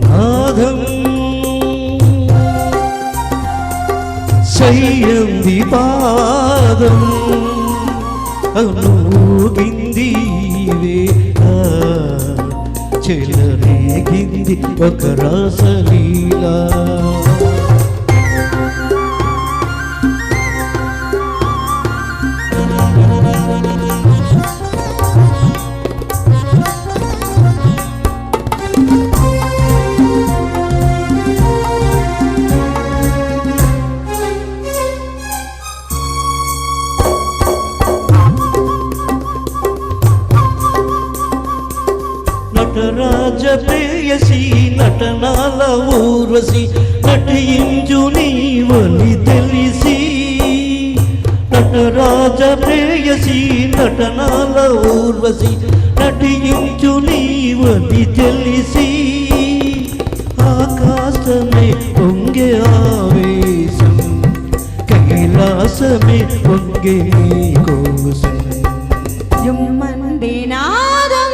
నాదం సయ్యంది పాదం అనూగింది చెలరేగింది ఒక రాసలీలా నటరాజ ప్రేయసి నటనాల ఊర్వశి నటించు నీవని తెలిసి నటరాజ ప్రేయసి నటనాల ఊర్వశి నటించు నీవని తెలిసి ఆకాశమే పొంగే ఆవేశం కైలాసమే పొంగే నీ కోసం జుమ్మంది నాదం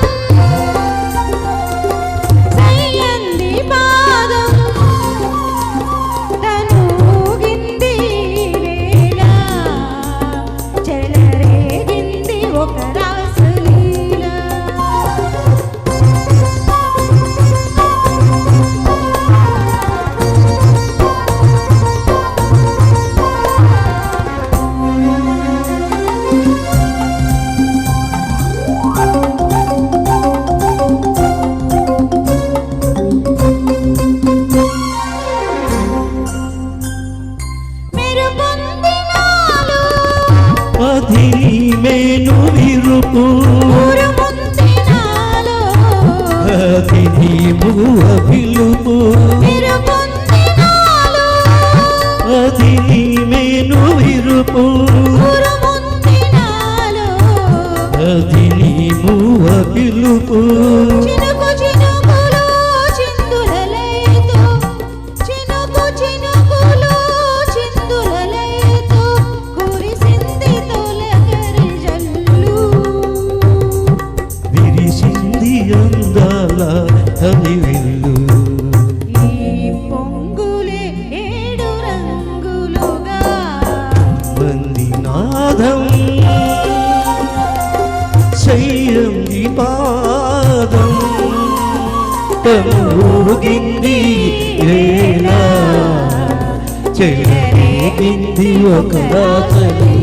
మేను విరుపు అధినీము అభిలుపు అధిని మేను విరుపు అధినీము అభిలుపు అందాల హరివిల్లు ఈ పొంగులే ఏడు రంగులుగా వంది నాదం సయ్యంది పాదం తమూగింది వేళ చెలరేగింది ఒక రాత్రి